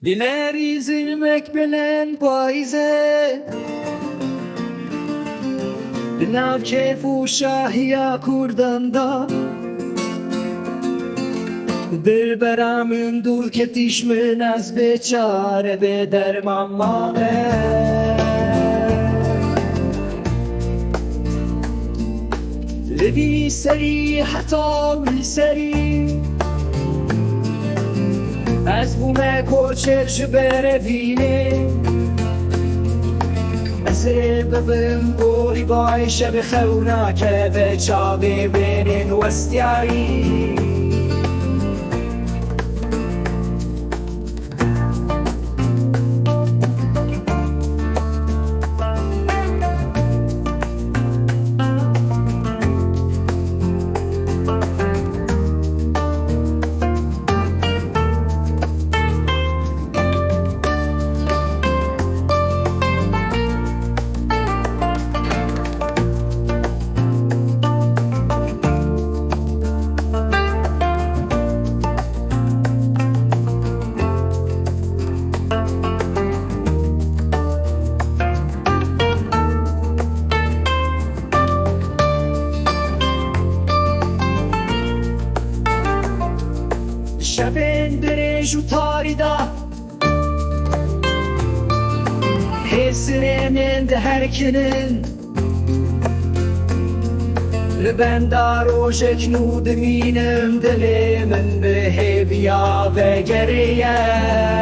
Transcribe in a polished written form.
Dileri zilmek bilen payze Binav kefu şahiya kurdanda Dilberamın dur ketişmin az beçare be derman male Levi seri hatta seri از بومه کوچرش بره وینه از ببم گوری بای شب خونا که به چاوی بینین وستیاری شبین درش و تاریدا حسنین ده هرکنین لبندار و شکنود مینم دل من به هویا و گریه